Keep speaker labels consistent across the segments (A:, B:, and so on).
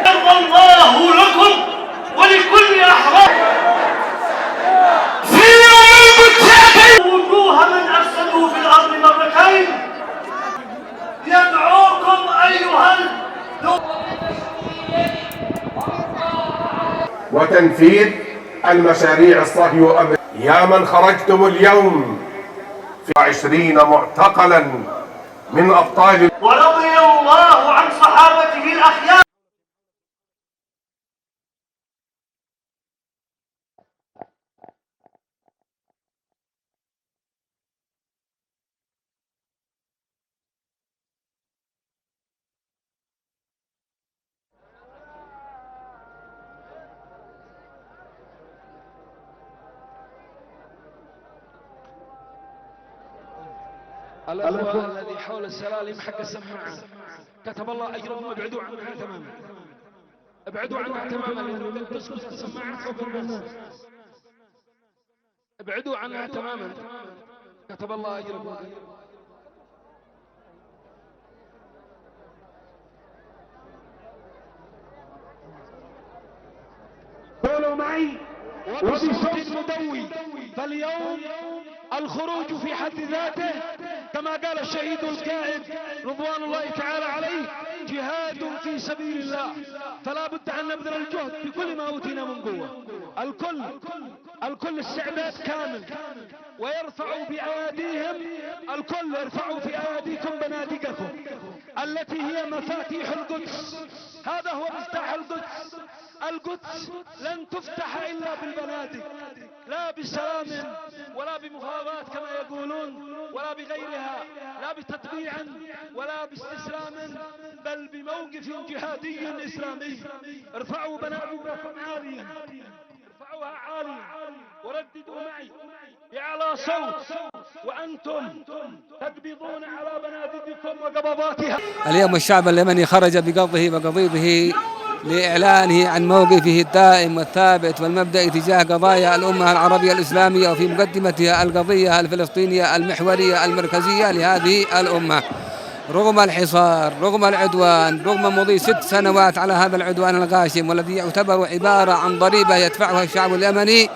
A: يرضى الله لكم ولكل أحرار في وجوه من أفسدوا في الأرض مرتين يدعوكم أيها
B: وتنفيذ المشاريع الصهيونية. يا من خرجتم اليوم في 20 معتقلا من أبطال
A: ورضي الله عن صحابته الأخيار.
C: الأخوة الذي حول السلالم حق السماعة كتب الله أجرهم. ابعدوا عنها تماما، ابعدوا عنها تماما، لأنه تسقط السماعة فوق الناس. ابعدوا عنها تماما، كتب الله أجرهم. قولوا معي وبصوت مدوي. فاليوم الخروج في حد ذاته كما قال الشهيد القائد رضوان الله تعالى عليه جهاد في سبيل الله، فلا بد أن نبذل الجهد بكل ما أوتينا من قوة. الكل استعداد كامل، ويرفعوا بأياديهم. الكل ارفعوا في أياديكم بنادقكم التي هي مفاتيح القدس. هذا هو مفتاح القدس. القدس لن تفتح إلا بالبنادق، لا بسلام ولا بمفاوضات كما يقولون ولا بغيرها، لا بتطبيع ولا باستسلام، بل بموقف جهادي إسلامي. ارفعوا بنادقكم عاليا، ارفعوها عاليا ورددوا معي بأعلى صوت وأنتم تقبضون على بنادقكم وقبضاتها.
D: اليوم الشعب اليمني خرج بقلبه وقضيضه لإعلانه عن موقفه الدائم والثابت والمبدئي تجاه قضايا الأمة العربية الإسلامية، وفي مقدمتها القضية الفلسطينية المحورية المركزية لهذه الأمة. رغم الحصار، رغم العدوان، رغم مضي 6 سنوات على هذا العدوان الغاشم والذي يعتبر عبارة عن ضريبة يدفعها الشعب اليمني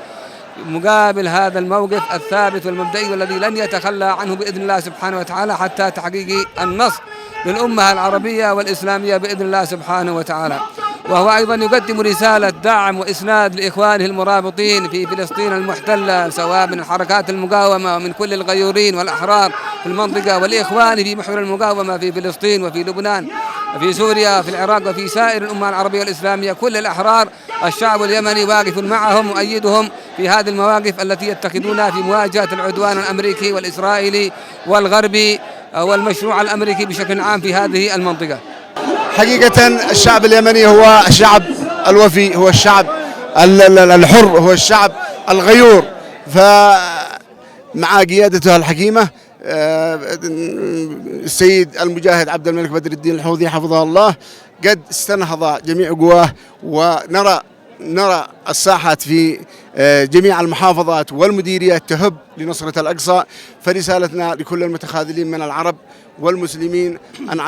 D: مقابل هذا الموقف الثابت والمبدئي والذي لن يتخلى عنه بإذن الله سبحانه وتعالى حتى تحقيق النصر للأمة العربية والإسلامية بإذن الله سبحانه وتعالى. وهو أيضا يقدم رسالة دعم وإسناد لإخوانه المرابطين في فلسطين المحتلة، سواء من حركات المقاومة ومن كل الغيورين والأحرار في المنطقة، والإخوان في محور المقاومة في فلسطين وفي لبنان وفي سوريا وفي العراق وفي سائر الأمة العربية والإسلامية. كل الأحرار الشعب اليمني واقف معهم مؤيدهم في هذه المواقف التي يتخذونها في مواجهة العدوان الأمريكي والإسرائيلي والغربي والمشروع الأمريكي بشكل عام في هذه المنطقة.
E: حقيقة الشعب اليمني هو الشعب الوفي، هو الشعب الحر، هو الشعب الغيور. فمع قيادته الحكيمة السيد المجاهد عبد الملك بدر الدين الحوثي حفظه الله قد استنهض جميع قواه، ونرى الساحات في جميع المحافظات والمديريات تهب لنصرة الأقصى. فرسالتنا لكل المتخاذلين من العرب والمسلمين أن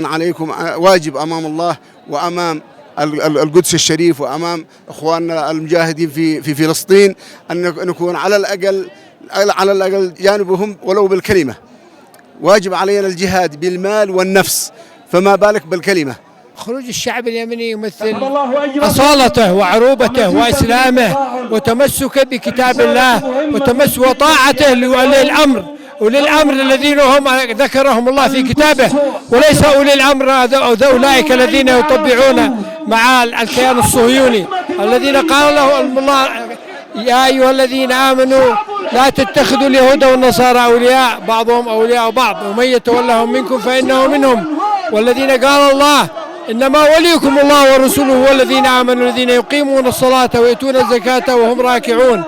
E: عليكم واجب أمام الله وأمام القدس الشريف وأمام إخواننا المجاهدين في فلسطين أن نكون على الأقل جانبهم ولو بالكلمة. واجب علينا الجهاد بالمال والنفس، فما بالك بالكلمة.
F: خروج الشعب اليمني يمثل أصالته وعروبته وإسلامه وتمسكه بكتاب الله وطاعته أولي الأمر الذين هم ذكرهم الله في كتابه، وليس أولي الأمر أولئك الذين يطبعون مع الكيان الصهيوني الذين قال لهم الله يا أيها الذين آمنوا لا تتخذوا اليهود والنصارى أولياء بعضهم أولياء بعض ومن يتولهم منكم فإنه منهم، والذين قال الله إنما وليكم الله ورسوله والذين آمنوا الذين يقيمون الصلاة ويؤتون الزكاة وهم راكعون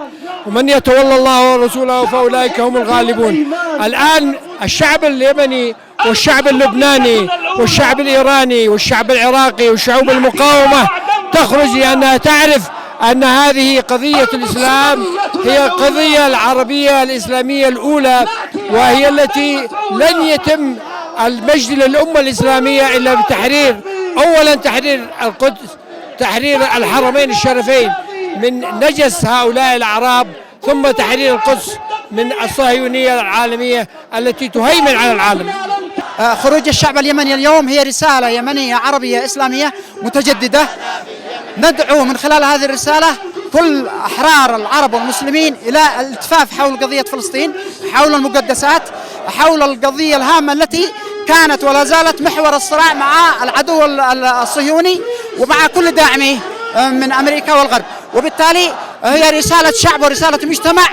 F: ومن يتولى الله ورسوله فأولئك هم الغالبون. الآن الشعب اليمني والشعب اللبناني والشعب الإيراني والشعب العراقي والشعوب المقاومة تخرج لأنها تعرف أن هذه قضية الإسلام هي القضية العربية الإسلامية الأولى، وهي التي لن يتم المجد للأمة الإسلامية إلا بتحرير، أولا تحرير القدس، تحرير الحرمين الشريفين من نجس هؤلاء الأعراب، ثم تحرير القدس من الصهيونية العالمية التي تهيمن على العالم.
G: خروج الشعب اليمني اليوم هي رسالة يمنية عربية إسلامية متجددة. ندعو من خلال هذه الرسالة كل أحرار العرب والمسلمين إلى الالتفاف حول قضية فلسطين، حول المقدسات، حول القضية الهامة التي كانت ولا زالت محور الصراع مع العدو الصهيوني ومع كل داعميه من أمريكا والغرب. وبالتالي هي رسالة شعب ورسالة مجتمع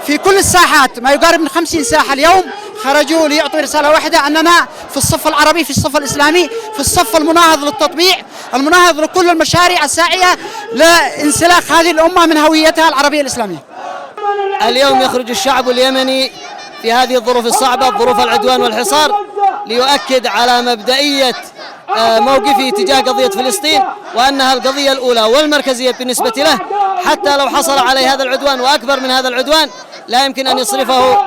G: في كل الساحات، ما يقارب من 50 ساحة اليوم خرجوا ليعطوا رسالة واحدة، أننا في الصف العربي، في الصف الإسلامي، في الصف المناهض للتطبيع، المناهض لكل المشاريع الساعية لانسلاخ هذه الأمة من هويتها العربية الإسلامية.
H: اليوم يخرج الشعب اليمني في هذه الظروف الصعبة، ظروف العدوان والحصار، ليؤكد على مبدئية موقفه تجاه قضية فلسطين، وأنها القضية الأولى والمركزية بالنسبة له، حتى لو حصل عليه هذا العدوان وأكبر من هذا العدوان لا يمكن أن يصرفه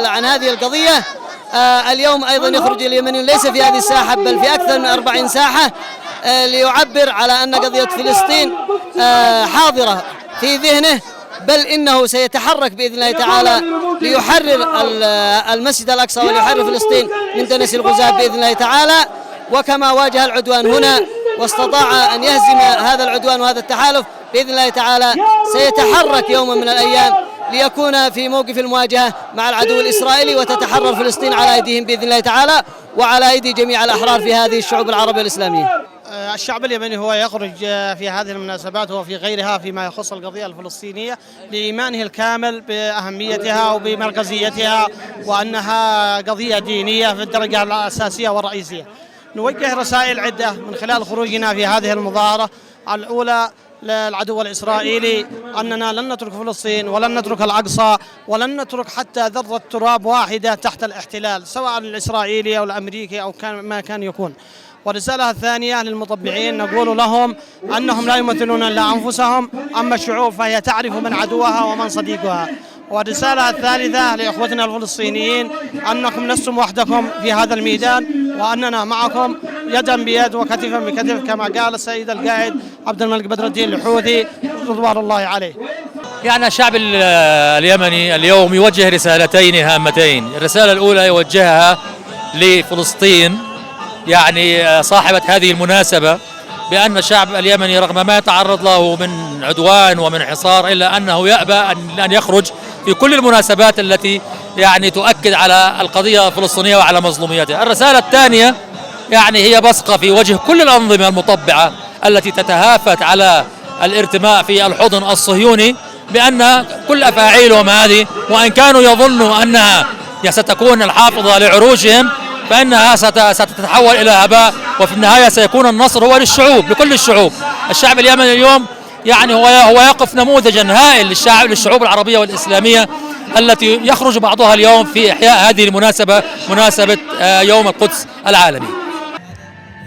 H: عن هذه القضية. اليوم أيضا يخرج اليمنيون ليس في هذه الساحة بل في أكثر من 40 ساحة ليعبر على أن قضية فلسطين حاضرة في ذهنه، بل إنه سيتحرك بإذن الله تعالى ليحرر المسجد الأقصى وليحرر فلسطين من دنس الغزاة بإذن الله تعالى. وكما واجه العدوان هنا واستطاع أن يهزم هذا العدوان وهذا التحالف بإذن الله تعالى، سيتحرك يوما من الأيام ليكون في موقف المواجهة مع العدو الإسرائيلي، وتتحرر فلسطين على أيديهم بإذن الله تعالى وعلى أيدي جميع الأحرار في هذه الشعوب العربية الإسلامية.
I: الشعب اليمني هو يخرج في هذه المناسبات وفي غيرها فيما يخص القضية الفلسطينية لإيمانه الكامل بأهميتها وبمركزيتها، وأنها قضية دينية في الدرجة الأساسية والرئيسية. نوجه رسائل عدة من خلال خروجنا في هذه المظاهرة. الأولى للعدو الإسرائيلي أننا لن نترك فلسطين ولن نترك الأقصى ولن نترك حتى ذرة تراب واحدة تحت الاحتلال، سواء الإسرائيلي أو الأمريكي أو ما كان يكون. والرسالة الثانية للمطبعين نقول لهم أنهم لا يمثلون إلا أنفسهم، أما الشعوب فهي تعرف من عدوها ومن صديقها. والرسالة الثالثة لإخوتنا الفلسطينيين أنكم لستم وحدكم في هذا الميدان، وأننا معكم يدا بيد وكتفا بكتف، كما قال السيد القائد عبد الملك بدر الدين الحوثي رضوان الله عليه.
J: يعني الشعب اليمني اليوم يوجه رسالتين هامتين. الرسالة الأولى يوجهها لفلسطين، يعني صاحبة هذه المناسبة، بأن الشعب اليمني رغم ما يتعرض له من عدوان ومن حصار إلا أنه يأبى أن يخرج في كل المناسبات التي يعني تؤكد على القضية الفلسطينية وعلى مظلوميتها. الرسالة الثانية يعني هي بصقة في وجه كل الأنظمة المطبعة التي تتهافت على الارتماء في الحضن الصهيوني، بأن كل أفاعيلهم هذه وإن كانوا يظنوا أنها ستكون الحافظة لعروشهم فإنها ستتحول إلى هباء، وفي النهاية سيكون النصر هو للشعوب، لكل الشعوب. الشعب اليمني اليوم يعني هو يقف نموذجا هائل للشعوب العربية والإسلامية التي يخرج بعضها اليوم في إحياء هذه المناسبة، مناسبة يوم القدس العالمي.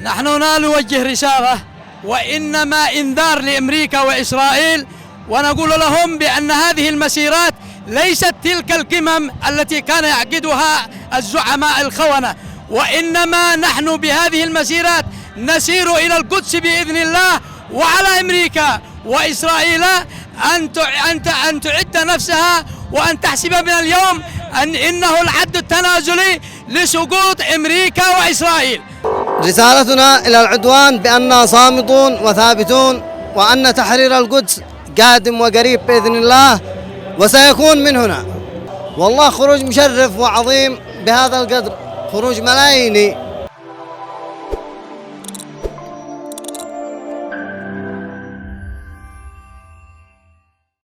K: نحن لا نوجه رسالة وإنما إنذار لأمريكا وإسرائيل، ونقول لهم بأن هذه المسيرات ليست تلك القمم التي كان يعقدها الزعماء الخونة، وإنما نحن بهذه المسيرات نسير إلى القدس بإذن الله. وعلى أمريكا وإسرائيل أن تعد نفسها وأن تحسب من اليوم إنه العد التنازلي لسقوط أمريكا وإسرائيل.
H: رسالتنا إلى العدوان بأننا صامتون وثابتون، وأن تحرير القدس قادم وقريب بإذن الله وسيكون من هنا. والله خروج مشرف وعظيم بهذا القدر، خروج ملاييني